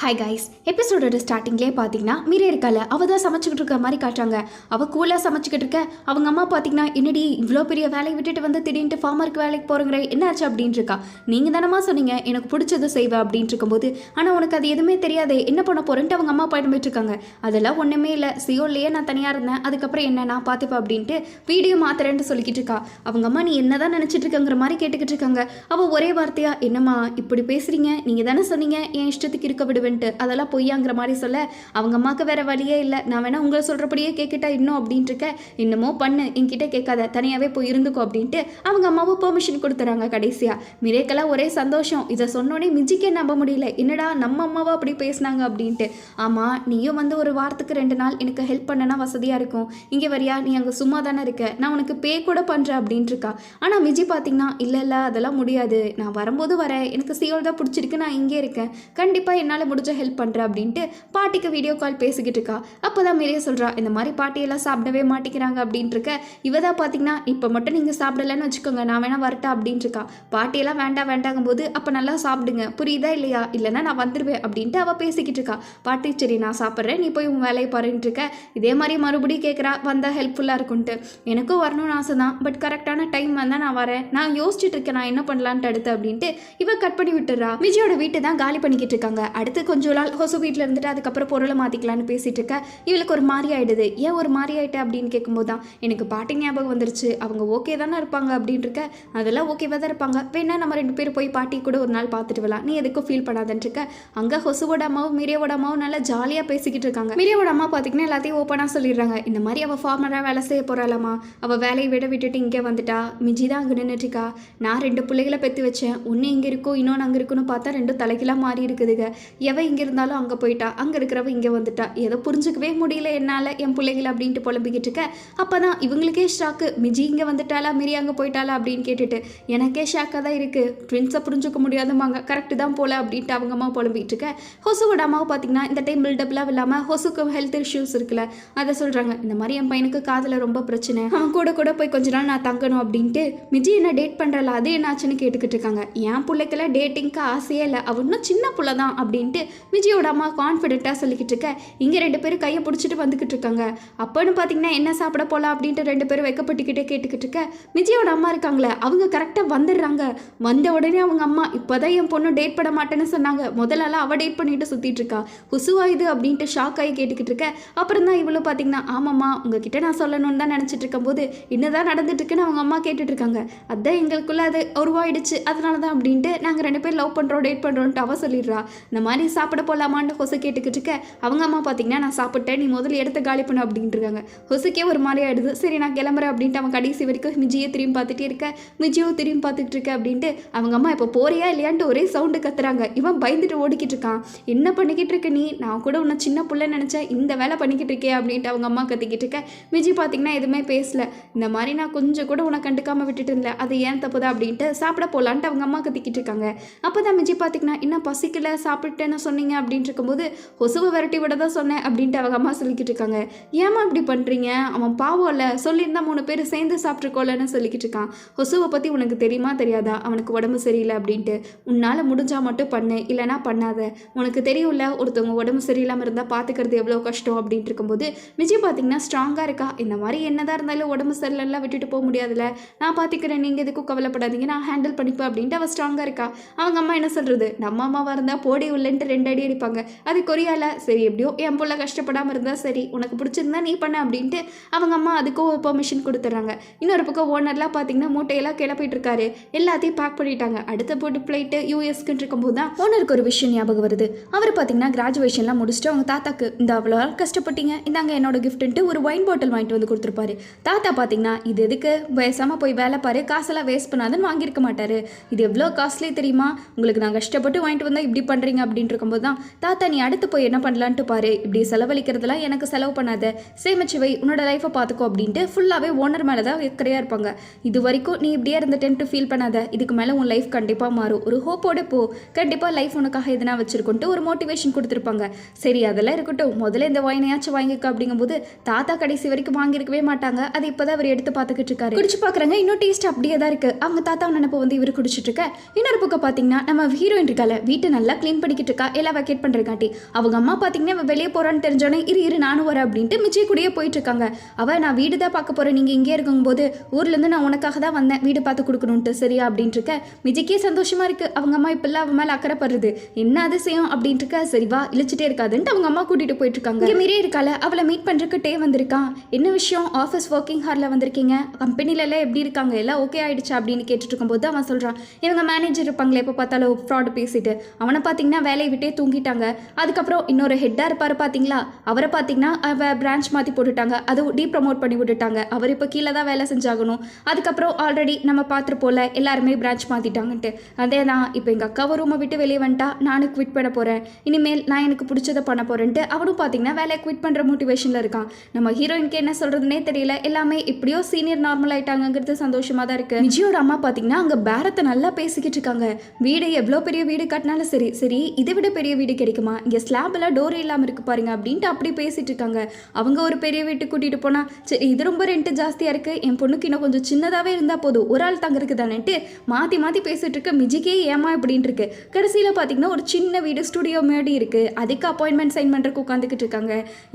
Hi guys, எபிசோடோட ஸ்டார்டிங்லேயே பார்த்தீங்கன்னா மீரே இருக்கால அவள் தான் சமைச்சிக்கிட்டு இருக்க மாதிரி காட்டுறாங்க. அவள் கூலாக சமைச்சிக்கிட்டு இருக்க. அவங்க அம்மா பார்த்தீங்கன்னா என்னடி இவ்வளோ பெரிய வேலையை விட்டுட்டு வந்து திடீர்னு ஃபார்மருக்கு வேலைக்கு போகிறேங்கிற என்னாச்சு அப்படின்ட்டு இருக்கா. நீங்கள் தானம்மா சொன்னீங்க எனக்கு பிடிச்சதை செய்வேன் அப்படின்ட்டு இருக்கும்போது, ஆனால் உனக்கு அது எதுவுமே தெரியாது என்ன பண்ண போகிறேன்ட்டு அவங்க அம்மா போயிட்டு இருக்காங்க. அதெல்லாம் ஒன்றுமே இல்லை, சியோல்லையே நான் தனியாக இருந்தேன், அதுக்கப்புறம் என்ன நான் பார்த்துப்பேன் அப்படின்ட்டு வீடியோ மாத்திரேன்ட்டு சொல்லிக்கிட்டு இருக்கா. அவங்க அம்மா நீ என்ன தான் நினச்சிட்டு இருக்கங்கிற மாதிரி கேட்டுக்கிட்டு இருக்காங்க. அவள் ஒரே வார்த்தையா என்னம்மா இப்படி பேசுகிறீங்க, நீங்கள் தானே சொன்னீங்க என் இஷ்டத்துக்கு இருக்க விடுவேன், அதெல்லாம் பொய்யாங்கிற மாதிரி சொல்ல, அவங்க அம்மாவுக்கு வேற வழியே இல்லை, நான் வேணா உங்களை சொல்றபடியே கேட்கிட்டா இன்னும் அப்படின்ட்டு இருக்க. என்னமோ பண்ணு, என்கிட்ட கேட்காத, தனியாவே போய் இருந்துக்கோ அப்படின்ட்டு அவங்க அம்மாவும் பெர்மிஷன் கொடுத்துறாங்க. கடைசியா மிரேக்கெல்லாம் ஒரே சந்தோஷம். இதை சொன்னோடனே மிஜிக்கே நம்ப முடியல, என்னடா நம்ம அம்மாவா அப்படி பேசினாங்க அப்படின்ட்டு. ஆமா நீயும் வந்து ஒரு வாரத்துக்கு 2 நாள் எனக்கு ஹெல்ப் பண்ணனா வசதியா இருக்கும், இங்கே வரியா, நீ அங்கே சும்மா தானே இருக்க, நான் உனக்கு பே கூட பண்றேன் அப்படின்ட்டு இருக்கா. ஆனா மிஜி பார்த்தீங்கன்னா இல்லை அதெல்லாம் முடியாது, நான் வரும்போது வரேன், எனக்கு சியோல் தான் பிடிச்சிருக்கு, நான் இங்கே இருக்கேன், கண்டிப்பா என்னால் முடிஞ்ச ஹெல்ப் பண்ணுறேன் அப்படின்ட்டு பாட்டிக்கு வீடியோ கால் பேசிக்கிட்டு இருக்கா. அப்போதான் மீரே சொல்கிறா இந்த மாதிரி பாட்டியெல்லாம் சாப்பிடவே மாட்டேங்கிறாங்க அப்படின்ட்டு இருக்க. இவதான் பார்த்தீங்கன்னா இப்போ மட்டும் நீங்கள் சாப்பிடலன்னு வச்சுக்கோங்க, நான் வேணா வரட்டா அப்படின்ட்டு இருக்கா. பாட்டியெல்லாம் வேண்டாங்கும் போது அப்போ நல்லா சாப்பிடுங்க புரியுதா இல்லையா, இல்லைன்னா நான் வந்துடுவேன் அப்படின்ட்டு அவள் பேசிக்கிட்டு இருக்கா. பாட்டி சரி நான் சாப்பிட்றேன், நீ போய் உன் வேலையை பாருன்ட்டு இருக்க. இதே மாதிரி மறுபடியும் கேட்குறா வந்தால் ஹெல்ப்ஃபுல்லாக இருக்கும்ட்டு. எனக்கும் வரணும்னு ஆசை தான், பட் கரெக்டான டைம் வந்தால் நான் வரேன், நான் யோசிச்சுட்டு இருக்கேன் நான் என்ன பண்ணலான்ட்டு அடுத்து அப்படின்ட்டு இவ கட் பண்ணி விட்டுறா. விஜயோட வீட்டை தான் காலி பண்ணிக்கிட்டு இருக்காங்க. அடுத்து கொஞ்சம் நாள் ஹொசு வீட்டில் இருந்துட்டு அதுக்கப்புறம் பொருளை மாற்றிக்கலான்னு பேசிகிட்டு இருக்க. இவளுக்கு ஒரு மாதிரி ஆகிடுது. ஏன் ஒரு மாதிரி ஆகிட்டேன் அப்படின்னு கேட்கும்போது தான் எனக்கு பாட்டி ஞாபகம் வந்துருச்சு, அவங்க ஓகே தானே இருப்பாங்க அப்படின்னு இருக்க. அதெல்லாம் ஓகேவாக தான் இருப்பாங்க, வேணா நம்ம 2 பேரும் போய் பாட்டி கூட ஒரு நாள் பார்த்துட்டு வரலாம், நீ எதுக்கும் ஃபீல் பண்ணாதுன்னு இருக்க. அங்கே ஹொசுவோட அம்மாவும் மீரியோட அம்மாவும் நல்லா ஜாலியாக பேசிக்கிட்டு இருக்காங்க. மீரியோட அம்மா பார்த்தீங்கன்னா எல்லாத்தையும் ஓப்பனாக சொல்லிடுறாங்க. இந்த மாதிரி அவள் ஃபார்மராக வேலை செய்ய போகிறாளாமா, அவள் வேலையை விட்டுட்டு இங்கே வந்துட்டா, மிஜி தான் அங்கே நின்றுட்டுருக்கா. நான் 2 பிள்ளைகளை பெற்று வச்சேன், ஒன்று இங்கே இருக்கும் இன்னொன்று அங்கே இருக்குன்னு பார்த்தா 2 தலைக்கெல்லாம் மாறி இருக்குதுங்க. எவன் இங்கே இருந்தாலும் அங்கே போயிட்டா, அங்கே இருக்கிறவ இங்கே வந்துட்டா, ஏதோ புரிஞ்சுக்கவே முடியல என்னால் என் பிள்ளைகளை அப்படின்ட்டு புலம்பிக்கிட்டு இருக்க. அப்போ தான் இவங்களுக்கே ஷாக்கு, மிஜி இங்கே வந்துட்டாளா மிரி அங்கே போயிட்டாளா அப்படின்னு கேட்டுட்டு எனக்கே ஷாக்காக தான் இருக்குது, ட்வின்ஸை புரிஞ்சுக்க முடியாதுமாங்க, கரெக்டு தான் போல அப்படின்ட்டு அவங்க அம்மா புலம்பிக்கிட்டு இருக்க. ஹொசுவோட அம்மாவை பார்த்தீங்கன்னா இந்த டைம் பில்டப்லாம் இல்லாமல் ஹொசுக்கு ஹெல்த் இஷ்யூஸ் இருக்குல்ல அதை சொல்கிறாங்க. இந்த மாதிரி என் பையனுக்கு காதில் ரொம்ப பிரச்சனை, அவன் கூட போய் கொஞ்ச நாள் நான் தங்கணும் அப்படின்ட்டு. மிஜி என்ன டேட் பண்ணுறல அது என்னாச்சுன்னு கேட்டுக்கிட்டு இருக்காங்க. என் பிள்ளைக்கெல்லாம் டேட்டிங்க்கு ஆசையே இல்லை, அவ இன்னும் சின்ன பிள்ளை தான் அப்படின்ட்டு மிஜியோட அம்மா கான்ஃபிடென்ட்டாக சொல்லிக்கிட்டு இருக்க. இங்கே 2 பேரும் கையை பிடிச்சிட்டு வந்துக்கிட்டு இருக்காங்க. அப்போன்னு பார்த்தீங்கன்னா என்ன சாப்பிட போகலாம் அப்படின்ட்டு 2 பேரும் வைக்கப்பட்டுக்கிட்டே கேட்டுக்கிட்டு இருக்க. மிஜியோட அம்மா இருக்காங்களே அவங்க கரெக்டாக வந்துடுறாங்க. வந்த உடனே அவங்க அம்மா இப்போதான் என் பொண்ணு டேட் பண்ண மாட்டேன்னு சொன்னாங்க, முதல்லலாம் அவள் டேட் பண்ணிட்டு சுற்றிட்டு இருக்கா, ஹுசுவா இது அப்படின்ட்டு ஷாக் ஆகி கேட்டுக்கிட்டு இருக்க. அப்புறம் தான் இவ்வளோ பார்த்தீங்கன்னா ஆமாம்மா உங்ககிட்ட நான் சொல்லணும்னு தான் நினச்சிட்டு இருக்கும்போது என்னதான் நடந்துட்டு இருக்குன்னு அவங்க அம்மா கேட்டுட்டு இருக்காங்க. அதான் எங்களுக்குள்ள அது உருவாயிடுச்சு, அதனால தான் அப்படின்ட்டு நாங்கள் 2 பேர் லவ் பண்ணுறோம் டேட் பண்ணுறோன்ட்டு அவ சொல்லிடுறா. இந்த மாதிரி சாப்பிட போகலாமான்னு ஹொசு கேட்டுக்கிட்டு இருக்க. அவங்க அம்மா பார்த்தீங்கன்னா நான் சாப்பிட்டேன், நீ முதல்ல எடுத்து காலி பண்ண அப்படின்ட்டு இருக்காங்க. ஹொசுக்கே ஒரு மாதிரி ஆயிடுது. சரி நான் கிளம்புறேன் அப்படின்ட்டு அவன் கடைசி வரைக்கும் மிஜியை திரும்பி பார்த்துட்டே இருக்க. மிஜியோ திரும்பி பார்த்துட்டு இருக்க அப்படின்ட்டு அவங்க அம்மா இப்போ போறியா இல்லையான்ட்டு ஒரே சவுண்டு கத்துறாங்க. இவன் பயந்துட்டு ஓடிக்கிட்டு இருக்கான். என்ன பண்ணிக்கிட்டு இருக்க நீ, நான் கூட உன்னை சின்ன பிள்ளை நினச்சேன், இந்த வேலை பண்ணிக்கிட்டு இருக்கே அப்படின்ட்டு அவங்க அம்மா கத்திக்கிட்டு இருக்க. மிஜி பார்த்தீங்கன்னா எதுவுமே பேசல. இந்த மாதிரி நான் கொஞ்சம் கூட உன்னை கண்டுக்காமல் விட்டுட்டு இருந்தேன், அது ஏன் தப்புதா அப்படின்ட்டு சாப்பிட போகலான்ட்டு அவங்க அம்மா கத்திக்கிட்டு இருக்காங்க. அப்போ தான் மிஜி பார்த்தீங்கன்னா இன்னும் பசிக்கல சாப்பிட்டேன்னு சொன்னீங்க அப்படின்ட்டு இருக்கும்போது ஹொசுவை விரட்டி விட தான் சொன்னேன் அப்படின்ட்டு அவங்க அம்மா சொல்லிக்கிட்டு இருக்காங்க. ஏமா இப்படி பண்ணுறீங்க, அவன் பாவம் இல்லை, சொல்லியிருந்தா 3 பேர் சேர்ந்து சாப்பிட்ருக்கோலன்னு சொல்லிக்கிட்டு இருக்கான். ஹொசுவை பற்றி உனக்கு தெரியுமா தெரியாதா, அவனுக்கு உடம்பு சரியில்லை அப்படின்ட்டு, உன்னால் முடிஞ்சால் மட்டும் பண்ணு இல்லைனா பண்ணாத, உனக்கு தெரியும்ல ஒருத்தவங்க உடம்பு சரியில்லாமல் இருந்தால் பார்த்துக்கிறது எவ்வளோ கஷ்டம் அப்படின்ட்டு இருக்கும்போது மிஜி பார்த்தீங்கன்னா ஸ்ட்ராங்காக இருக்கா. இந்த மாதிரி என்னதான் இருந்தாலும் உடம்பு சரியில்லைலாம் விட்டுட்டு போக முடியாதுல்ல, நான் பார்த்துக்கிறேன், நீங்கள் எதுக்கும் கவலைப்படாதீங்க, நான் ஹேண்டில் பண்ணிப்பேன் அப்படின்ட்டு அவள் ஸ்ட்ராங்காக இருக்கா. அவங்க அம்மா என்ன சொல்கிறது, நம்ம அம்மாவாக இருந்தால் போடி உள்ளன்ட்டு 2 அடி அடிப்பாங்க, அது கொரியால. சரி எப்படியோ என் பிள்ளை கஷ்டப்படாமல் இருந்தால் சரி, உனக்கு பிடிச்சிருந்தா நீ பண்ண அப்படின்ட்டு அவங்க அம்மா அதுக்கும் பெர்மிஷன் கொடுத்துட்றாங்க. இன்னொரு பக்கம் ஓனர்லாம் பார்த்தீங்கன்னா மூட்டையெல்லாம் கிளப்பிட்டு இருக்காரு, எல்லாத்தையும் பேக் பண்ணிட்டாங்க. அடுத்த போட்டு ஃப்ளைட்டு யூஎஸ்க்குன்னு இருக்கும்போது தான் ஓனருக்கு ஒரு விஷயம் ஞாபகம் வருது. அவர் பார்த்தீங்கன்னா கிராஜுவேஷன்லாம் முடிச்சுட்டு அவங்க தாத்தாக்கு இந்த அவ்வளோ கஷ்டப்பட்டீங்க இந்தாங்க என்னோட கிஃப்ட்டுன்ட்டு ஒரு ஒயின் பாட்டில் வாங்கிட்டு வந்து கொடுத்துருப்பாரு. தாத்தா பார்த்தீங்கன்னா இது எதுக்கு வயசாமல் போய் வேலை பாரு, காசெல்லாம் வேஸ்ட் பண்ணாதுன்னு வாங்கியிருக்க மாட்டாரு, இது எவ்வளோ காஸ்ட்லி தெரியுமா, உங்களுக்கு நான் கஷ்டப்பட்டு வாங்கிட்டு வந்தால் இப்படி பண்ணுறீங்க அப்படின்ட்டு இருக்கும்போது தான் தாத்தா நீ அடுத்து போய் என்ன பண்ணலான்ட்டு பாரு, இப்படி செலவழிக்கிறதுலாம் எனக்கு செலவு பண்ணாத, சேமிச்சு வை, உன்னோட லைஃப்பை பார்த்துக்கோ அப்படின்ட்டு ஃபுல்லாகவே ஓனர் மேலே தான் வைக்கிறையாக இருப்பாங்க. இது வரைக்கும் நீ இப்படியே இருந்துட்டேன்ட்டு ஃபீல் பண்ணாத, இதுக்கு மேலே உன் லைஃப் கண்டிப்பாக மாறும், ஒரு ஹோப்போட போ, கண்டிப்பாக லைஃப் உனக்காக எதனா வச்சிருக்கோன்ட்டு ஒரு மோட்டிவேஷன் கொடுத்துருப்பாங்க. சரி அதெல்லாம் இருக்கட்டும், முதல்ல இந்த வாயினையாச்சும் வாங்கிக்க அப்படிங்கும்போது தாத்தா கடைசி வரைக்கும் வாங்கியிருக்கவே மாட்டாங்க. அது இப்போதான் அவர் எடுத்து பார்த்துக்கிட்டு இருக்காரு. குடிச்சு பார்க்குறாங்க, இன்னும் டேஸ்ட் அப்படியே தான் இருக்குது. அவங்க தாத்தா நினைப்பு வந்து இவர் குடிச்சிட்டு இருக்க. இன்னொரு பக்கம் பார்த்தீங்கன்னா நம்ம ஹீரோயின் இருக்கால வீட்டை நல்லா க்ளீன் பண்ணிக்கிட்டு இருக்கா. இருக்கா எல்லாம் வெக்கேட் பண்ணுறக்காட்டி. அவங்க அம்மா பார்த்தீங்கன்னா அவள் வெளியே போகிறான்னு தெரிஞ்சோன்னே இரு நானும் வரேன் அப்படின்ட்டு மிச்சி கூடயே போயிட்டு இருக்காங்க. அவள் நான் வீடு தான் பார்க்க போகிறேன், நீங்கள் இங்கே இருக்கும்போது ஊர்லேருந்து நான் உனக்காக தான் வந்தேன் வீடு பார்த்து கொடுக்கணுன்ட்டு சரியா அப்படின்ட்டு இருக்க. மிஜிக்கே சந்தோஷமாக இருக்குது, அவங்க அம்மா இப்பெல்லாம் அவன் மேலே அக்கறைப்படுறது என்ன அதிசயம் அப்படின்ட்டு இருக்க. சரிவா இழிச்சிட்டே இருக்காதுன்ட்டு அவங்க அம்மா கூட்டிகிட்டு போயிட்டு இருக்காங்க. இங்கே மீறி இருக்கால அவளை மீட் பண்ணுறதுக்கு டே வந்திருக்கான். என்ன விஷயம் ஆஃபீஸ் ஒர்க்கிங் ஹாரில் வந்திருக்கீங்க, கம்பெனிலலாம் எப்படி இருக்காங்க எல்லாம் ஓகே ஆகிடுச்சா அப்படின்னு கேட்டுட்டு இருக்கும்போது அவன் சொல்கிறான், இவங்க மேனேஜர் இருப்பாங்களே எப்போ பார்த்தாலும் ஃப்ராடு பேசிட்டு அவனை பார்த்தீங்கன்னா வேலையை விட்டே தூங்கிட்டாங்க. அதுக்கப்புறம் இன்னொரு ஹெட்டாக இருப்பார் பார்த்தீங்களா, அவரை பார்த்தீங்கன்னா அவள் பிரான்ச் மாற்றி போட்டுட்டாங்க, அது ப்ரமோட் பண்ணி விட்டுட்டாங்க. அவர் இப்போ கீழே தான் வேலை செஞ்சாகணும். அதுக்கப்புறம் ஆல்ரெடி நம்ம பார்த்துட்டு போல எல்லாருமே பிரான்ச் மாற்றிட்டாங்கன்ட்டு. அதே தான் இப்போ எங்கள் அக்காவை ரூமை விட்டு வெளியே வந்துட்டா நானும் குவிட் பண்ண போகிறேன், இனிமேல் நான் எனக்கு பிடிச்சதை பண்ண போகிறேன்ட்டு அவனும் பார்த்தீங்கன்னா வேலையை குவிட் பண்ணுற மோட்டிவேஷனில் இருக்கான். நம்ம ஹீரோயினுக்கு என்ன சொல்கிறதுனே தெரியல, எல்லாமே இப்படியோ சீனியர் நார்மல் ஆகிட்டாங்கிறது சந்தோஷமாக தான் இருக்குது. விஜயோட அம்மா பார்த்தீங்கன்னா அங்கே பேரத்தை நல்லா பேசிக்கிட்டு இருக்காங்க. வீடு எவ்வளோ பெரிய வீடு கட்டினாலும் சரி சரி இதை விட பெரிய வீடு கிடைக்குமா, இங்கே ஸ்லாப்லாம் டோரே இல்லாமல் இருக்கு பாருங்க அப்படின்ட்டு அப்படி பேசிட்டு இருக்காங்க. அவங்க ஒரு பெரிய வீட்டுக்கு கூட்டிகிட்டு போனால் சரி இது ரொம்ப ரெண்ட் ஜாஸ்தியாக இருக்குது, என் பொண்ணுக்கு இன்னும் கொஞ்சம் சின்னதாகவே இருந்தால் போதும் ஒரு ஆள் தங்கறதுக்கு தானேன்ட்டு மாற்றி மாற்றி பேசிகிட்டு இருக்க. மிஜிக்கே ஏமா இப்படின்ட்டு இருக்கு. கடைசியில் பார்த்தீங்கன்னா ஒரு சின்ன வீடு ஸ்டுடியோ மாடி இருக்குது, அதுக்கு அப்பாயின்மெண்ட் சைன் பண்ணுறதுக்கு உட்காந்துக்கிட்டு இருக்காங்க.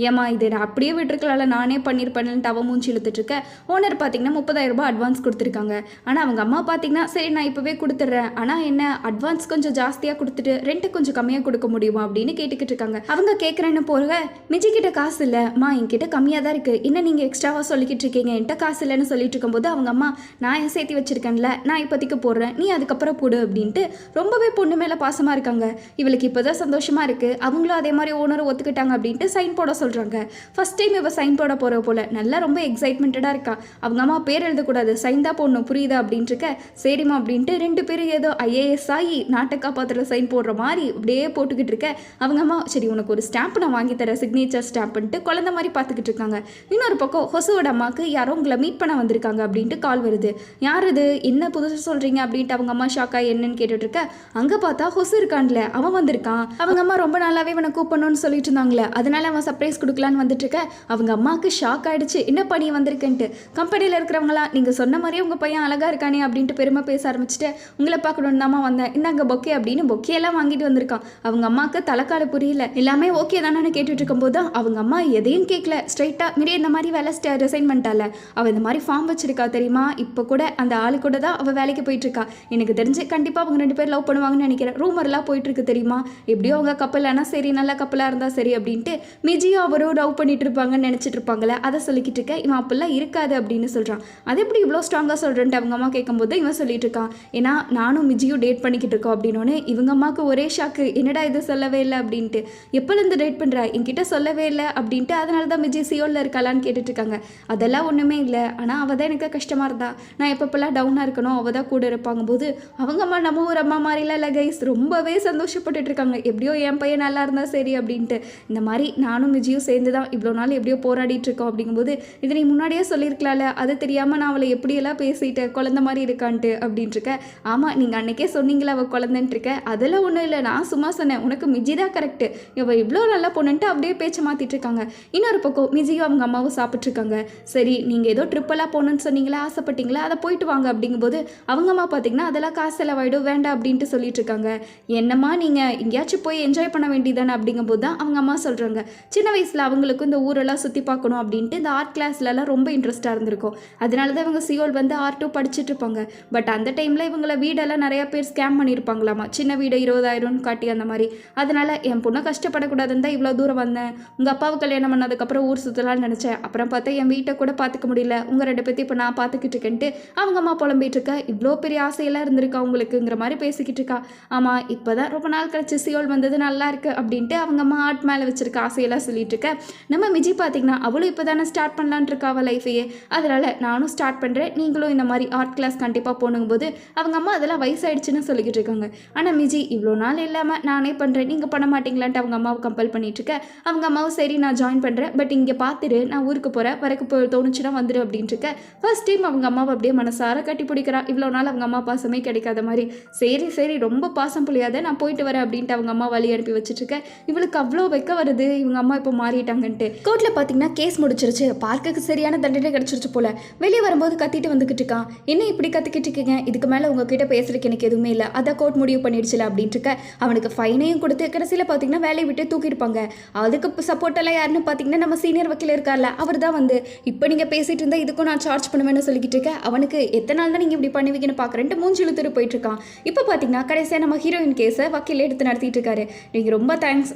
ஏமா இதை நான் அப்படியே விட்டுருக்கலாம்ல நானே பண்ணியிருப்பேன்ட்டு அவன் மூஞ்சி இழுத்துட்டு இருக்க. ஓனர் பார்த்தீங்கன்னா 30,000 ரூபாய் அட்வான்ஸ் கொடுத்துருக்காங்க. ஆனால் அவங்க அம்மா பார்த்தீங்கன்னா சரி நான் இப்போவே கொடுத்துட்றேன், ஆனால் என்ன அட்வான்ஸ் கொஞ்சம் ஜாஸ்தியாக கொடுத்துட்டு ரெண்ட்டு கொஞ்சம் கம்மியாக கொடுக்க முடியுமா அப்படின்னு கேட்டுக்கிட்டு இருக்காங்க. அவங்க கேட்குறேன்னு போக மிஜி கிட்ட காசு இல்லைம்மா, என்கிட்ட கம்மியாக தான் இருக்குது, என்ன நீங்கள் எக்ஸ்ட்ராவாக சொல்லிக்கிட்டு இருக்கீங்க, என்கிட்ட காசு இல்லைன்னு சொல்லிட்டு இருக்கும்போது அவங்க அம்மா நான் என் சேர்த்து வச்சிருக்கேன்ல நான் இப்போதைக்கு போடுறேன் நீ அதுக்கப்புறம் போடு அப்படின்ட்டு ரொம்பவே பொண்ணு மேலே பாசமாக இருக்காங்க. இவளுக்கு இப்போ தான் சந்தோஷமாக இருக்குது, அவங்களும் அதே மாதிரி ஓனரும் ஒத்துக்கிட்டாங்க அப்படின்ட்டு சைன் போட சொல்கிறாங்க. ஃபர்ஸ்ட் டைம் இவள் சைன் போட போகிற போல் நல்லா ரொம்ப எக்ஸைட்மெண்ட்டாக இருக்கா. அவங்க அம்மா பேர் எழுதக்கூடாது சைன் தான் போடணும் புரியுதா அப்படின்ட்டு இருக்க. சரிம்மா அப்படின்ட்டு 2 பேரும் ஏதோ IAS ஆகி நாட்டை காப்பாற்றுற சைன் போடுற மாதிரி அப்படியே போட்டுக்கிட்டு இருக்க. அவங்க அம்மா சரி உனக்கு ஒரு ஸ்டாம்ப் நான் வாங்கி தரேன் சிக்னேச்சர் ஸ்டாம்ப்ன்ட்டு குழந்தை மாதிரி பார்த்துக்கிட்டு இருக்காங்க. இன்னொரு பக்கம் ஹொசுவோட அம்மாவுக்கு யாரோ உங்களை மீட் பண்ண வந்திருக்காங்க அப்படின்ட்டு கால் வருது. யார் இது என்ன புதுசாக சொல்கிறீங்க அப்படின்ட்டு அவங்க அம்மா ஷாக்கா என்னன்னு கேட்டுட்டு இருக்க. அங்கே பார்த்தா ஹொசு இருக்கான்ல அவன் வந்திருக்கான். அவங்க அம்மா ரொம்ப நாளாவே இவனை கூப்பிடணும்னு சொல்லிட்டு இருந்தாங்களே அதனால அவன் சர்ப்ரைஸ் கொடுக்கலான்னு வந்துட்டு இருக்க. அவங்க அம்மாவுக்கு ஷாக் ஆயிடுச்சு என்ன பண்ணி வந்திருக்கேன்ட்டு. கம்பெனியில் இருக்கிறவங்களா நீங்கள் சொன்ன மாதிரியே உங்கள் பையன் அழகாக இருக்கானே அப்படின்ட்டு பெருமை பேச ஆரம்பிச்சுட்டு உங்களை பார்க்கணுன்னு தாம்மா வந்தேன், இந்தாங்க பொக்கே அப்படின்னு பொக்கையெல்லாம் வாங்கிட்டு வந்திருக்கான். அவங்க அம்மாவுக்கு தலைக்கால புரியல, எல்லாமே ஓகே தானே கேட்டுட்டு இருக்கும்போது தான் அவங்க அம்மா எதையும் கேட்கல ஸ்ட்ரைட்டாக மீறி இந்த மாதிரி வேலை ரிசைன் பண்ணிட்டால அவள் இந்த மாதிரி ஃபார்ம் வச்சிருக்கா தெரியுமா, இப்போ கூட அந்த ஆளு கூட தான் அவள் வேலைக்கு போயிட்டு இருக்கா. எனக்கு தெரிஞ்சு கண்டிப்பாக அவங்க 2 பேர் லவ் பண்ணுவாங்கன்னு நினைக்கிறேன், ரூமர்லாம் போயிட்டு இருக்கு தெரியுமா, எப்படியோ அவங்க கப்பல் ஆனால் சரி நல்ல கப்பலாக இருந்தால் சரி அப்படின்ட்டு மிஜியும் அவரும் லவ் பண்ணிட்டு இருப்பாங்கன்னு நினச்சிட்டு இருப்பாங்களே அதை சொல்லிக்கிட்டு இருக்க. இவன் அப்பெல்லாம் இருக்காது அப்படின்னு சொல்கிறான். அது எப்படி இவ்வளோ ஸ்ட்ராங்காக சொல்கிறேன்ட்டு அவங்க அம்மா கேட்கும்போது இவன் சொல்லிட்டு இருக்கான், ஏன்னா நானும் மிஜியும் டேட் பண்ணிக்கிட்டு இருக்கோம் அப்படின்னோடனே இவங்க அம்மாவுக்கு ஒரே ஷாக்கு, என்னடா இது சொல்லவே இல்லை அப்படின்ட்டு. எப்போலேருந்து டேட் பண்ணுறா என்கிட்ட சொல்லவே இல்லை அப்படின்ட்டு, அதனால தான் மிஜி சியோலில் இருக்காளான்னு கேட்டுட்டு இருக்காங்க. அதெல்லாம் ஒன்றுமே இல்லை, ஆனால் அவள் தான் எனக்கு கஷ்டமாக இருந்தா, நான் எப்பப்பெல்லாம் டவுனாக இருக்கணும் அவள் தான் கூட இருப்பாங்க போது அவங்க அம்மா நம்ம ஒரு அம்மா மாதிரிலாம் இல்லை கைஸ் ரொம்பவே சந்தோஷப்பட்டுட்டு இருக்காங்க. எப்படியோ என் பையன் நல்லா இருந்தால் சரி அப்படின்ட்டு. இந்த மாதிரி நானும் மிஜியும் சேர்ந்து தான் இவ்வளோ நாள் எப்படியோ போராடிட்டு இருக்கோம் அப்படிங்கும்போது இதை நீ முன்னாடியே சொல்லியிருக்கலாம்ல, அது தெரியாமல் நான் அவளை எப்படியெல்லாம் பேசிட்டேன் குழந்தை மாதிரி இருக்கான்ட்டு அப்படின்ட்டு இருக்க. ஆமாம் நீங்கள் அன்றைக்கே சொன்னீங்களா அவள் குழந்தைன்ட்டு இருக்க, அதெல்லாம் ஒன்றும் இல்லை நான் சும்மா சொன்னேன், உனக்கு மிஜி தான் கரெக்டு, இவள் இவ்வளோ நல்லா பொண்ணுன்ட்டு அப்படியே பேச்சை மாற்றிட்டு இருக்காங்க. இன்னொரு பக்கம் மிஜியும் அவங்க அம்மாவும் சாப்பிட்ருக்காங்க. சரி நீங்கள் ஏதோ ட்ரிப்பெல்லாம் போகணுன்னு சொன்னீங்களா ஆசைப்பட்டீங்களா அதை போயிட்டு வாங்க அப்படிங்கும்போது அவங்க அம்மா பார்த்தீங்கன்னா அதெல்லாம் காசு செலவாயிடும் வேண்டாம் அப்படின்ட்டு சொல்லிட்டு இருக்காங்க. என்னம்மா நீங்கள் எங்கேயாச்சும் போய் என்ஜாய் பண்ண வேண்டியதானே அப்படிங்கும்போது தான் அவங்க அம்மா சொல்கிறாங்க, சின்ன வயசில் அவங்களுக்கும் இந்த ஊரெல்லாம் சுற்றி பார்க்கணும் அப்படின்ட்டு இந்த ஆர்ட் கிளாஸ்லலாம் ரொம்ப இன்ட்ரெஸ்ட்டாக இருந்திருக்கும். அதனால தான் இவங்க சியோல் வந்து ஆர்ட்டும் படிச்சுட்டு இருப்பாங்க. பட் அந்த டைமில் இவங்கள வீடெல்லாம் நிறையா பேர் ஸ்கேம் பண்ணியிருப்பாங்களாமா, சின்ன வீடு 20,000 காட்டி அந்த மாதிரி. அதனால் என் பொண்ணை கஷ்டப்படக்கூடாதுன்னு தான் இவ்வளோ தூரம் வந்தேன், உங்கள் அப்பாவை கல்யாணம் பண்ணதுக்கப்புறம் ஊர் சுற்றலான்னு நினச்சேன், அப்புறம் பார்த்தா என் வீட்டை கூட பார்த்துக்க முடியல, உங்கள் 2 பேர்த்தையும் இப்போ நான் பார்த்துக்கிட்டு இருக்கேன்ட்டு அவங்க அம்மா புலம்பிட்டு இருக்கா. இவ்வளோ பெரிய ஆசையெல்லாம் இருந்திருக்கா அவங்களுக்குங்கிற மாதிரி பேசிக்கிட்டு இருக்கா. ஆமாம் இப்போ தான் ரொம்ப நாள் கழிச்சு சியோல் வந்தது நல்லா இருக்குது அப்படின்ட்டு அவங்க அம்மா ஆர்ட் மேலே வச்சிருக்க ஆசையெல்லாம் சொல்லிட்டு இருக்க. நம்ம மிஜி பார்த்தீங்கன்னா அவளும் இப்போ தானே ஸ்டார்ட் பண்ணலான்ட்டு இருக்கா அவள் லைஃபையே, அதனால் நானும் ஸ்டார்ட் பண்ணுறேன் நீங்களும் இந்த மாதிரி ஆர்ட் கிளாஸ் கண்டிப்பாக போனுங்கும்போது அவங்க அம்மா அதெல்லாம் வயசாயிடுச்சுன்னு சொல்லிக்கிட்டு இருக்காங்க. ஆனால் மிஜி இவ்வளோ நாள் இல்லாமல் நானே பண்ணுறேன் நீங்கள் பண்ண மாட்டீங்களான்ட்டு அவங்க அம்மாவை கம்பல் பண்ணிட்டு இருக்க. அவங்க அம்மாவும் சரி நான் ஜாயின் பண்ணுறேன், பட் இங்கே பார்த்துட்டு நான் ஊருக்கு போகிறேன் வரக்கு தோணுச்சுன்னா வந்துடு அப்படின்ட்டு இருக்க. ஃபர்ஸ்ட் டைம் அவங்க அம்மாவை அப்படியே மனசார கட்டி பிடிக்கிறா. இவ்வளோ நாள் அவங்க அம்மா பாசமே கிடைக்காத மாதிரி. சரி சரி ரொம்ப பாசம் புளியாத நான் போயிட்டு வரேன் அப்படின்ட்டு அவங்க அம்மா வழி அனுப்பி வச்சுட்டு இருக்க. இவளுக்கு அவ்வளோ வைக்க வருது இவங்க அம்மா இப்போ மாறிட்டாங்கன்ட்டு. கோர்ட்டில் பார்த்தீங்கன்னா கேஸ் முடிச்சிருச்சு, பார்க்குக்கு சரியான தண்டனை கிடச்சிருச்சு போல. வெளியே வரும்போது கத்திட்டு வந்துக்கிட்டு இருக்கான். என்ன இப்படி கத்திக்கிட்டு இருக்கீங்க, இதுக்கு மேலே உங்ககிட்ட பேசுறதுக்கு எனக்கு எதுவுமே இல்லை, அதான் கோர்ட் முடிவு பண்ணிடுச்சுல அப்படின்ட்டு இருக்க. அவனுக்கு ஃபைனையும் கொடுத்து கடைசியில் பார்த்தீங்கன்னா வேலையை விட்டு தூக்கியிருப்பாங்க. அதுக்கு சப்போர்ட்டெல்லாம் யாருன்னு பார்த்தீங்கன்னா நம்ம சீனியர் வக்கீல் இருக்கார்ல, அவர் தான் வந்து இப்போ நீங்கள் பேசிகிட்டு இருந்தால் இதுக்கும் நான் சார்ஜ் பண்ணுவேன்னு சொல்லிக்கிட்டு இருக்கேன். அவனுக்கு எத்தனை நாள் தான் நீங்கள் இப்படி பண்ணுவீங்கன்னு பார்க்குறேன்ட்டு மூஞ்சி இழுத்துட்டு போயிட்டுருக்கான். இப்போ பார்த்தீங்கன்னா கடைசியாக நம்ம ஹீரோயின் கேஸை வக்கீலே எடுத்து நடத்திட்டு இருக்காரு. நீங்கள் ரொம்ப தேங்க்ஸ்,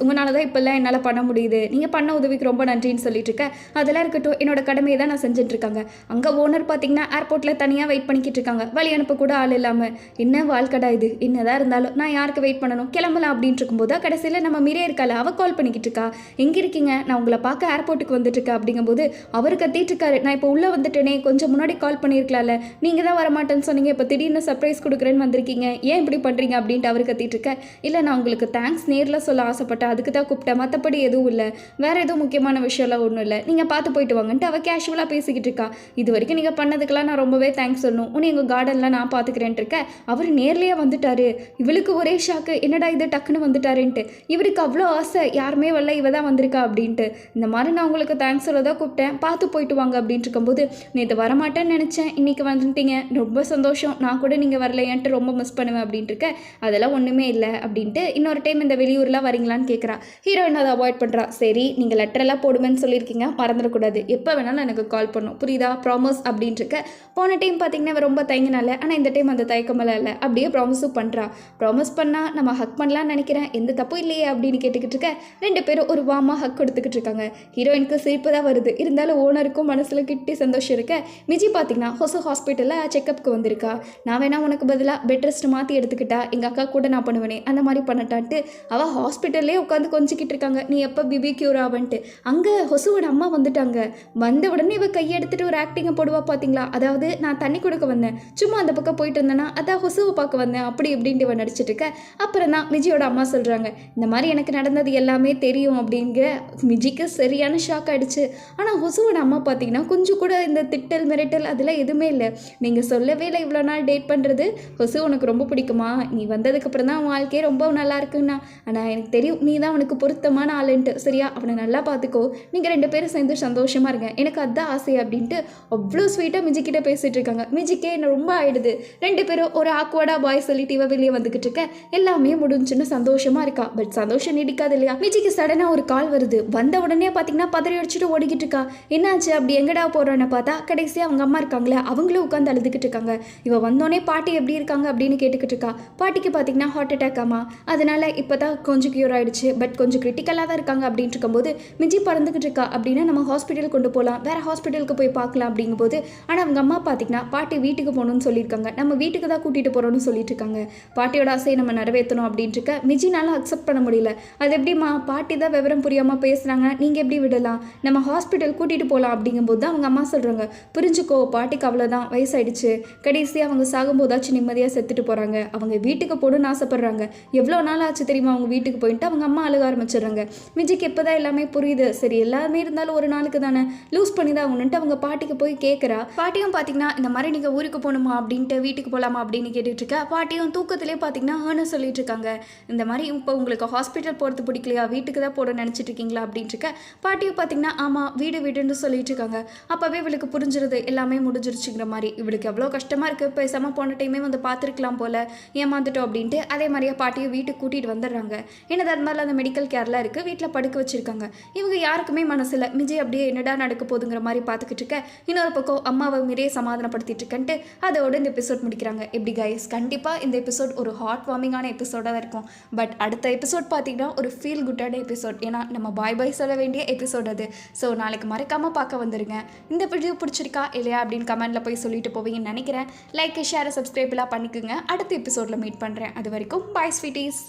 உங்களால் தான் இப்போல்லாம் என்னால் பண்ண முடியுது, நீங்கள் பண்ண உதவிக்கு ரொம்ப நன்றின்னு சொல்லிட்டு இருக்கேன். அதெல்லாம் இருக்கட்டும், என்னோட கடமையை தான் நான் செஞ்சுட்ருக்காங்க. அங்கே ஓனர் பார்த்தீங்கன்னா ஏர்போர்ட்டில் தனியாக வெயிட் பண்ணிக்கிட்டு இருக்காங்க, வழி அனுப்ப கூட ஆள் இல்லாமல். என்ன வாழ்க்கடா இது, என்னதான் இருந்தாலும் நான் யாருக்கு வெயிட் பண்ணணும், கிளம்பலாம் அப்படின்ட்டு இருக்கும்போது கடைசியில் நம்ம மீரே இருக்கால, அவள் கால் பண்ணிக்கிட்டு இருக்கா. எங்கே இருக்கீங்க, நான் உங்களை பார்க்க ஏர்போர்ட்டுக்கு வந்துட்டுருக்கேன் அப்படிங்கும்போது அவர் கத்திட்டு இருக்காரு. நான் இப்போ உள்ளே வந்துட்டேனே, கொஞ்சம் முன்னாடி கால் பண்ணியிருக்கலாம்ல, நீங்கள் தான் வரமாட்டேன்னு சொன்னீங்க, இப்போ திடீர்னு சர்ப்ரைஸ் கொடுக்குறேன்னு வந்திருக்கீங்க, ஏன் இப்படி பண்ணுறீங்க அப்படின்ட்டு அவர் கத்திட்டு இருக்க. இல்லை, நான் உங்களுக்கு தேங்க்ஸ் நேரில் சொல்ல ஆசைப்பட்டேன், அதுக்கு தான் கூப்பிட்டேன், மற்றபடி எதுவும் இல்லை, வேறு எதுவும் முக்கியமான விஷயம்லாம் ஒன்றும் இல்லை, நீங்கள் பார்த்து போயிட்டு வாங்கன்ட்டு அவள் கேஷுவலாக பேசிக்கிட்டு இருக்கா. இது வரைக்கும் நீங்கள் பண்ணதுக்கெல்லாம் நான் ரொம்பவே தேங்க்ஸ் சொல்லணும், உன்னை எங்கள் கார்டன்லாம் நான் பார்த்துக்கிறேன்ட்டு இருக்கேன். அவர் நேர்லேயே வந்துட்டாரு. இவளுக்கு ஒரே ஷாக்கு, என்னடா இது டக்குன்னு வந்துட்டாருன்ட்டு. இவருக்கு அவ்வளோ ஆசை, யாருமே வரல, இவ தான் வந்திருக்கா அப்படின்ட்டு. இந்த மாதிரி நான் உங்களுக்கு தேங்க்ஸ் சொல்ல தான் கூப்பிட்டேன், பார்த்து போயிட்டு வாங்க அப்படின்ட்டு இருக்கும்போது, நேற்று வரமாட்டேன்னு நினச்சேன், இன்றைக்கி வந்துட்டீங்க, ரொம்ப சந்தோஷம், நான் கூட நீங்கள் வரலையான்ட்டு ரொம்ப மிஸ் பண்ணுவேன் அப்படின்ட்டு இருக்கேன். அதெல்லாம் ஒன்றுமே இல்லை அப்படின்ட்டு இன்னொரு டைம் இந்த வெளியூர்லாம் வரீங்களான்னு கேட்குறா. ஹீரோயின் அதை அவாய்ட் பண்ணுறா. சரி, நீங்கள் லெட்டரெல்லாம் போடுவேன்னு சொல்லியிருக்கீங்க, மறந்துடக்கூடாது, எப்போ வேணாலும் எனக்கு கால் பண்ணும், புரியுதா, ப்ராமிஸ் அப்படின்ட்டு இருக்க. போன டைம் பார்த்தீங்கன்னா ரொம்ப தயங்கினால, ஆனால் இந்த டைம் அந்த தயக்கமெல்லாம் இல்லை, அப்படியே ப்ராமிஸும் பண்ணுறா. ப்ராமிஸ் பண்ணால் நம்ம ஹக் பண்ணலான்னு நினைக்கிறேன், எந்த தப்பும் இல்லையே அப்படின்னு கேட்டுக்கிட்டு இருக்க. ரெண்டு பேரும் ஒரு வாமா ஹக் கொடுத்துக்கிட்டு இருக்காங்க. ஹீரோயினுக்கு சிரிப்பு தான் வருது, இருந்தாலும் ஓனருக்கும் மனசில் கிட்டி சந்தோஷம் இருக்க. மிஜி பார்த்தீங்கன்னா ஹொசு ஹாஸ்பிட்டலில் செக்கப்புக்கு வந்திருக்கா. நான் வேணா உனக்கு பதிலாக பெட் ரெஸ்ட் மாற்றி எடுத்துக்கிட்டா, எங்கள் அக்கா கூட நான் பண்ணுவேனே அந்த மாதிரி பண்ணட்டான்ட்டு அவள் ஹாஸ்பிட்டல்லே உட்காந்து கொஞ்சிக்கிட்டு இருக்காங்க. நீ எப்போ பிபி க்யூர் ஆவன்ட்டு. அங்கே ஹொசுவோட அம்மா வந்துட்டாங்க. வந்த உடனே இவ கையை எடுத்துகிட்டு ஒரு ஆக்டிங்கை போடுவா பார்த்தீங்களா, அதாவது நான் தண்ணி கொடுக்க வந்தேன், சும்மா அந்த பக்கம் போயிட்டு இருந்தேன்னா அதான் ஹொசுவை பார்க்க வந்தேன் அப்படி இப்படின்ட்டு இவன் நடிச்சிட்டு இருக்க. அப்புறம் தான் மிஜியோட அம்மா சொல்கிறாங்க, இந்த மாதிரி எனக்கு நடந்தது எல்லாமே தெரியும் அப்படிங்கிற. மிஜிக்கு சரியான ஷாக் ஆகிடுச்சு. ஆனால் ஹொசுவோட அம்மா பார்த்தீங்கன்னா கொஞ்சம் கூட இந்த திட்டல் மிரட்டல் அதெல்லாம் எதுவுமே இல்லை. நீங்கள் சொல்லவே இல்லை இவ்வளோ நாள் டேட் பண்ணுறது, ஹொசு உனக்கு ரொம்ப பிடிக்குமா, நீ வந்ததுக்கப்புறம் தான் உன் வாழ்க்கையே ரொம்ப நல்லா இருக்குன்னா, ஆனால் எனக்கு தெரியும் நீ தான் உனக்கு பொருத்தமான ஆளுன்ட்டு, சரியா, அவனை நல்லா பார்த்துக்கோ, நீங்கள் ரெண்டு பேரும் சேர்ந்து சந்தோஷமாக இருங்க, எனக்கு அதுதான் ஆசை அப்படின்ட்டு அவ்வளோ ஸ்வீட்டாக மிஜிக்கிட்ட பேசிகிட்டு இருக்காங்க. மிஜிக்கே என்ன ரொம்ப ஆயிடுது. ரெண்டு பேரும் ஒரு ஆக்வர்டாக பாய் சொல்லிட்டு இவ வெளியே வந்துக்கிட்டு இருக்க. எல்லாமே முடிஞ்சுன்னு சந்தோஷமாக இருக்கா. பட் சந்தோஷம் நீடிக்காது இல்லையா. மிஜிக்கு சடனாக ஒரு கால் வருது. வந்த உடனே பார்த்தீங்கன்னா பதறி அடிச்சுட்டு ஓடிக்கிட்டு இருக்கா. என்னாச்சு, அப்படி எங்கடா போகிறோன்னு பார்த்தா கடைசியாக அவங்க அம்மா இருக்காங்களே, அவங்களும் உட்காந்து அழுதுகிட்டு இருக்காங்க. இவ வந்தோடனே பாட்டி எப்படி இருக்காங்க அப்படின்னு கேட்டுக்கிட்டு இருக்கா. பாட்டிக்கு பார்த்தீங்கன்னா ஹார்ட் அட்டாக் ஆமா, அதனால இப்போ தான் கொஞ்சம் க்யூர் ஆகிடுச்சு, பட் கொஞ்சம் கிரிட்டிக்கலாக தான் இருக்காங்க அப்படின்ட்டு இருக்கும்போது, மிஜி பறந்துக்கிட்டு இருக்கா. அப்படின்னா நம்ம ஹாஸ்பிட்டல் கொண்டு போகலாம், வேறு ஹாஸ்பிட்டலுக்கு போய் பார்க்கலாம் அப்படிங்கும்போது, ஆனால் அவங்க அம்மா பார்த்தீங்கன்னா பாட்டி வீட்டுக்கு போகணும்னு சொல்லியிருக்காங்க, நம்ம வீட்டுக்கு தான் கூட்டிகிட்டு போகிறோன்னு சொல்லிட்டு இருக்காங்க. பாட்டியோட ஆசையை நம்ம நிறைவேற்றணும் அப்படின்ட்டு இருக்க. மிஜினால அக்செப்ட் பண்ண முடியல. அது எப்படிமா, பாட்டி தான் விவரம் புரியாமல் பேசுகிறாங்க, நீங்கள் எப்படி விடலாம், நம்ம ஹாஸ்பிட்டல் கூட்டிகிட்டு போகலாம் அப்படிங்கும்போது தான் அவங்க அம்மா சொல்கிறாங்க, புரிஞ்சுக்கோ, பாட்டிக்கு அவ்வளோதான் வயசாயிடுச்சு, கடைசியாக அவங்க சாகும்போதாச்சும் நிம்மதியாக செத்துட்டு போகிறாங்க, அவங்க வீட்டுக்கு போகணுன்னு ஆசைப்பட்றாங்க, எவ்வளோ நாள் ஆச்சு தெரியுமா அவங்க வீட்டுக்கு போயிட்டு அவங்க அம்மா அழுக ஆரம்பிச்சிடுறாங்க. மிஜிக்கு எப்போ தான் எல்லாமே புரியுது, சரி எல்லாமே இருந்தாலும் ஒரு நாளுக்கு தானே, லூஸ் பண்ணி தான் ஆகணுன்ட்டு அவங்க பாட்டிக்கு போய் கேட்குறா. பாட்டியும் பார்த்தீங்கன்னா இந்த மாதிரி நீங்கள் ஊருக்கு போகணுமா அப்படின்ட்டு, வீட்டுக்கு போகலாமா அப்படின்னு கேட்டுட்டு இருக்கா. பாட்டியும் தூக்கத்திலே பார்த்தீங்கன்னா சொல்லிட்டு இருக்காங்க, இந்த மாதிரி இப்போ உங்களுக்கு ஹாஸ்பிட்டல் போகிறது பிடிக்கலையா, வீட்டுக்கு தான் போட நினச்சிட்டு இருக்கீங்களா அப்படின்ட்டு இருக்க. பாட்டியும் பார்த்தீங்கன்னா ஆமாம் வீடு வீடுன்னு சொல்லிட்டு இருக்காங்க. அப்போவே இவளுக்கு புரிஞ்சிருது எல்லாமே முடிஞ்சிருச்சுங்கிற மாதிரி. இவளுக்கு எவ்வளோ கஷ்டமாக இருக்குது, பேசாமல் போன டைமே வந்து பார்த்துருக்கலாம் போல், ஏமாந்துட்டோம் அப்படின்ட்டு. அதே மாதிரியே பாட்டியை வீட்டுக்கு கூட்டிகிட்டு வந்துடுறாங்க. என்னது அது மாதிரிலாம் அந்த மெடிக்கல் கேர்லாம் இருக்குது, வீட்டில் படுக்க வச்சுருக்காங்க. இவங்க யாருக்குமே மனசில் மிஜி அப்படியே என்னடா நடக்க போகுதுங்கிற மாதிரி பார்த்துக்கிட்டு இருக்க. இன்னொரு பக்கம் அம்மாவை மீறே சமாதானப்படுத்திட்டு இருக்கன்ட்டு அதோட இந்த எபிசோட் முடிக்கிறாங்க. எப்படி கைஸ், கண்டிப்பாக இந்த எபிசோட் ஒரு ஹார்ட் வார்மிங்கான எபிசோடாக தான் இருக்கும். பட் அடுத்த எபிசோட் பார்த்தீங்கன்னா ஒரு ஃபீல் குட்டான எபிசோட். ஏன்னா நம்ம பாய் பாய் சொல்ல வேண்டிய எபிசோட் அது. ஸோ நாளைக்கு மறக்காமல் பார்க்க வந்துடுங்க. இந்த வீடியோ பிடிச்சிருக்கா இல்லையா அப்படின்னு கமெண்ட்டில் போய் சொல்லிட்டு போவீங்கன்னு நினைக்கிறேன். லைக் ஷேர் சப்ஸ்கிரைப்லாம் பண்ணிக்கோங்க. அடுத்த எபிசோடில் மீட் பண்ணுறேன். அது வரைக்கும் பாய் ஸ்வீட்டீஸ்.